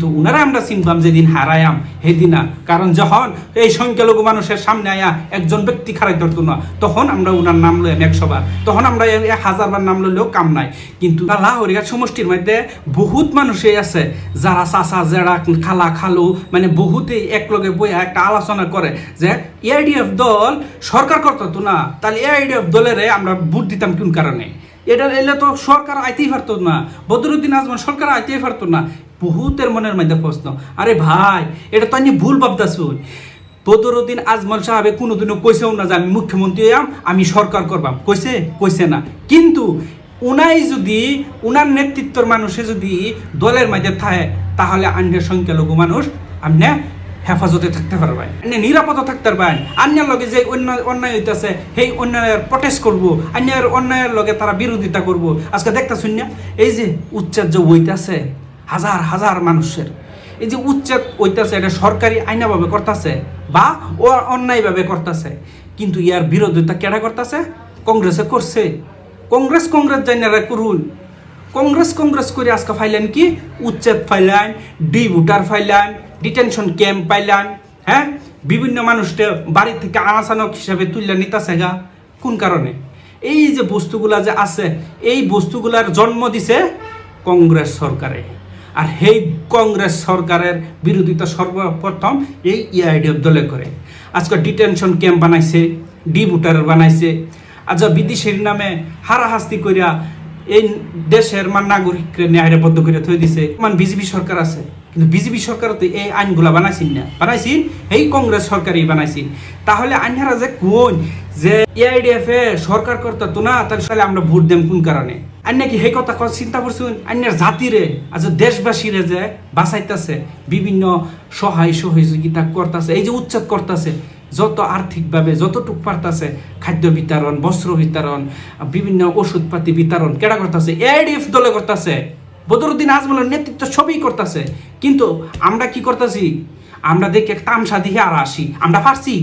তো উনারা আমরা চিনতাম যেদিন হারায়াম সেদিনা, কারণ যখন এই সংখ্যালঘু মানুষের সামনে আয়া একজন ব্যক্তি খারাই ধরতো না, তখন আমরা উনার নাম লইম 100 বার, তখন আমরা 1000 বার নাম লইলেও কাম নাই। কিন্তু লাহোরিয়া সমষ্টির মধ্যে বহুত মানুষই আছে যারা চাচা জেড়া খালা খালু মানে বহুতেই একলগে বইয়া একটা আলোচনা করে যে এআইডিএফ দল সরকার করতো না, তাহলে এআইডিএফ দলের আমরা ভোট দিতাম কোন কারণে? এটা এলে তো সরকার আইতেই পারতো না, বদরুদ্দিন আজমল সরকার আইতেই পারতো না। বহুতের মনের মধ্যে প্রশ্ন, আরে ভাই এটা তো আমি ভুল ভাবতেছুন। বদরুদ্দিন আজমল সাহেবে কোনোদিনও কইছেও না যে আমি মুখ্যমন্ত্রী হইয়াম, আমি সরকার করবাম, কইছে না। কিন্তু উনাই যদি উনার নেতৃত্বর মানুষে যদি দলের মাঝে থাকে, তাহলে আন্যের সংখ্যালঘু মানুষ আপনি হেফাজতে থাকতে পারবেন, আপনি নিরাপদে থাকতে পারবেন। আন্যের লগে যে অন্যায় হইতেছে সেই অন্যায়ের প্রটেস্ট করবো, আন্যের অন্যায়ের লগে তারা বিরোধিতা করবো। আজকে দেখতেছুন না এই যে উচ্ছেদ যে হইতেছে হাজার হাজার মানুষের, এই যে উচ্ছেদ হইতেছে এটা সরকারি আইনাভাবে করতেছে বা ও অন্যায়ভাবে করতেছে, কিন্তু ইয়ার বিরোধিতা কেডা করতেছে? কংগ্রেসে করছে। কংগ্রেস জানারা করুন, কংগ্রেস করে আজকে ফাইলেন কি উচ্ছেদ ফাইলেন, ভোটার ফাইলেন, ডিটেনশন ক্যাম্প পাইলেন, হ্যাঁ বিভিন্ন মানুষকে বাড়ি থেকে আনাচানক হিসাবে তুললে নিতেছে গা। কোন কারণে? এই যে বস্তুগুলা যে আছে, এই বস্তুগুলার জন্ম দিছে কংগ্রেস সরকারে। আর সেই কংগ্রেস সরকারের বিরোধিতা সর্বপ্রথম এই এআইডিএফ দলে করে। আজকে ডিটেনশন ক্যাম্প বানাইছে, ভোটার বানাইছে, আজ বিদেশের নামে হারাহাস্তি করিয়া এই দেশের নাগরিককে ন্যায়বদ্ধ করে থই দিছে। বিজেপি সরকার আছে, কিন্তু বিজেপি সরকার তো এই আইনগুলা বানাইছেন না, বানাইছেন এই কংগ্রেস সরকারই বানাইছেন। তাহলে আইনারা যে কোন যে এআইডিএফ এ সরকার করতো না, তাহলে আমরা ভোট দেম কোন কারণে? আন্যা কি সেই কথা চিন্তা করছেন? আন্যার জাতিরে আজ দেশবাসীরে যে বাঁচাইতেছে, বিভিন্ন সহায় সহযোগিতা করতেছে, এই যে উচ্ছেদ করতেছে, যত আর্থিকভাবে যতটুকু পারতেছে খাদ্য বিতরণ, বস্ত্র বিতরণ, বিভিন্ন ওষুধপাতি বিতরণ কেডা করতেছে? এআইডিএফ দলে করতেছে, বদরুদ্দিন আজমলের নেতৃত্ব সবই করতেছে। কিন্তু আমরা কি করতেছি? আমরা দেখে তামসা দিয়ে আর আসি, আমরা পারছি।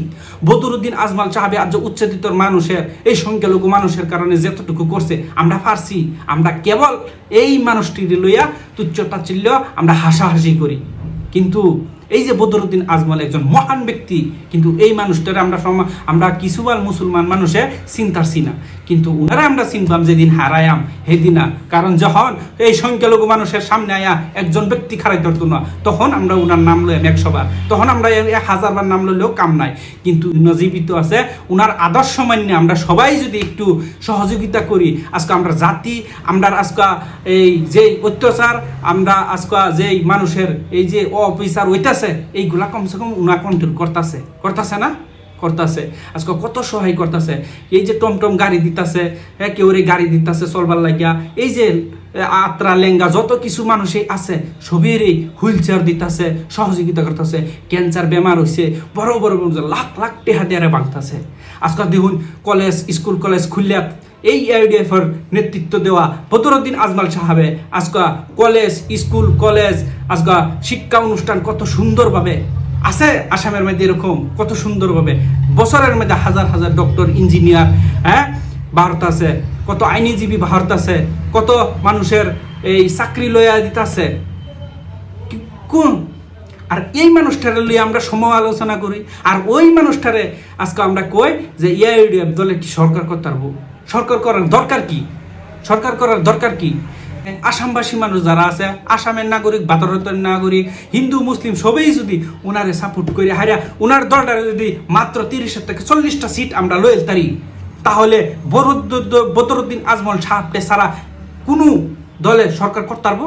বদরুদ্দিন আজমল সাহেব আজ উচ্ছেদিত মানুষের এই সংখ্যালঘু মানুষের কারণে যতটুকু করছে আমরা পারছি। আমরা কেবল এই মানুষটির লইয়া তুচ্ছ তাচ্ছিল্য আমরা হাসাহাসি করি। কিন্তু এই যে বদরুদ্দিন আজমল একজন মহান ব্যক্তি, কিন্তু এই মানুষটার আমরা কিছুবার মুসলমান মানুষে চিনতারছি না। কিন্তু উনারা আমরা চিনতাম যেদিন হারায়াম সেদিনা, কারণ যখন এই সংখ্যালঘু মানুষের সামনে আয়া একজন ব্যক্তি খারাই ধরতো না, তখন আমরা উনার নাম লইম 100 বার, তখন আমরা 1000 বার নাম লইলেও কাম নাই। কিন্তু জীবিত আছে, উনার আদর্শ মান্য আমরা সবাই যদি একটু সহযোগিতা করি, আজকে আমরা জাতি, আমরা আজকে এই যে অত্যাচার, আমরা আজকে যে মানুষের এই যে অফিসার ওইটা এইগুলা কমসে কম উনা কন্ট্রোল করতেছে না? করতেছে। আজকে কত সহায় করতেছে, এই যে টমটম গাড়ি দিতেছে, কেউ গাড়ি দিতেছে চলবার লাগিয়া, এই যে আত্রা লেঙ্গা যত কিছু মানুষই আছে সবেরই হুইল চেয়ার দিতেছে, সহযোগিতা করতেছে। ক্যান্সার বেমার হয়েছে, বড় বড় লাখ লাখ টেহা দিয়ে ভাঙতেছে। আজকে দেখুন স্কুল কলেজ খুললে এই এআইডিএফ এর নেতৃত্ব দেওয়া বদরুদ্দিন আজমল সাহেবে আজকে স্কুল কলেজ আজকে শিক্ষা অনুষ্ঠান কত সুন্দরভাবে আছে আসামের মধ্যে, এরকম কত সুন্দরভাবে বছরের মধ্যে হাজার হাজার ডক্টর ইঞ্জিনিয়ার ভারত আছে, কত আইনজীবী ভারত আছে, কত মানুষের এই চাকরি লইয়া দিতেছে। কোন আর এই মানুষটারে লইয়া আমরা সমালোচনা করি, আর ওই মানুষটারে আজকে আমরা কই যে এআইডিএফ দলে কি সরকার করতে পারবো? সরকার করার দরকার কি? আসামবাসী মানুষ যারা আছে, আসামের নাগরিক, ভারতের নাগরিক, হিন্দু মুসলিম সবাই যদি ওনারে সাপোর্ট করে হারিয়া ওনার দলটারে যদি মাত্র 30 থেকে 40টা সিট আমরা লইতে পারি, তাহলে বদরুদ্দিন আজমল সাহেবকে ছাড়া কোনো দলে সরকার করতে পারবো?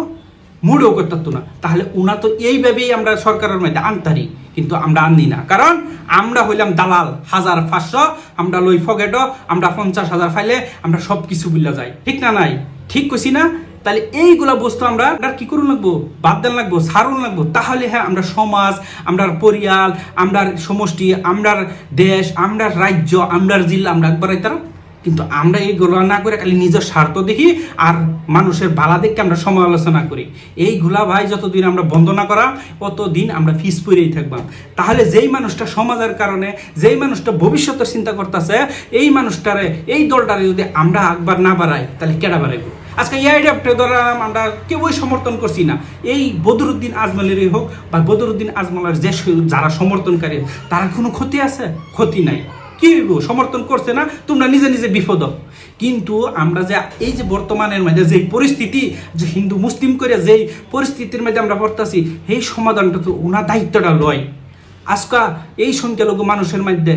মুড়েও করতে পারতো না। তাহলে উনা তো এইভাবেই আমরা সরকারের মধ্যে আনতারি, কিন্তু আমরা আনি না, কারণ আমরা হইলাম দালাল। 1500 আমরা লই ফগেটও, আমরা 50,000 ফাইলে আমরা সব কিছু বুঝলা যাই, ঠিক না? নাই ঠিক কইছি না? তাহলে এইগুলা বস্তু আমরা কি করুন লাগবো? বাদ দেন লাগবো, ছাড়ুন লাগবো। তাহলে হ্যাঁ আমরা সমাজ, আমরা পরিয়াল, আমরা সমষ্টি, আমরা দেশ, আমরা রাজ্য, আমরা জেলা আমরা একবার আইতাম। কিন্তু আমরা এইগুলো না করে খালি নিজের স্বার্থ দেখি আর মানুষের ভালা দেখে আমরা সমালোচনা করি। এইগুলা ভাই যতদিন আমরা বন্ধ না করা ততদিন আমরা ফিস পড়েই থাকবাম। তাহলে যেই মানুষটা সমাজের কারণে, যেই মানুষটা ভবিষ্যতের চিন্তা করতেছে, এই মানুষটারে, এই দলটারে যদি আমরা একবার না বাড়াই, তাহলে কেডা বাড়াইব? আজকে এআইডিএফটা ধরা আমরা কেউই সমর্থন করছি না, এই বদরুদ্দিন আজমলেরই হোক বা বদরুদ্দিন আজমলের যে যারা সমর্থনকারী তারা কোনো ক্ষতি আছে? ক্ষতি নাই। কি হইব? সমর্থন করছে না, তোমরা নিজে নিজে বিপদ। কিন্তু আমরা যে এই যে বর্তমানের মাঝে যে পরিস্থিতি, যে হিন্দু মুসলিম করে যেই পরিস্থিতির মধ্যে আমরা পড়তেছি, এই সমাধানটা তো ওনার দায়িত্বটা লয়। আজকা এই সংখ্যালঘু মানুষের মধ্যে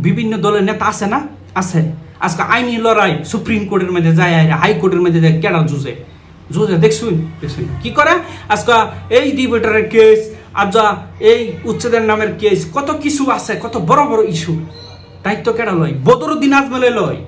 বিভিন্ন দলের নেতা আছে না? আছে। আজকে আইনি লড়াই সুপ্রিম কোর্টের মধ্যে যায়, হাইকোর্টের মধ্যে যায়, কেডা জুজে দেখছুন কি করে? আজকে এই ডিবেটারের কেস, আর যা এই উচ্ছেদের নামের কেস, কত কিছু আছে, কত বড় বড় ইস্যু। দায়িত্ব কেডা লয়? বদরুদ্দিন আজমলে লয়।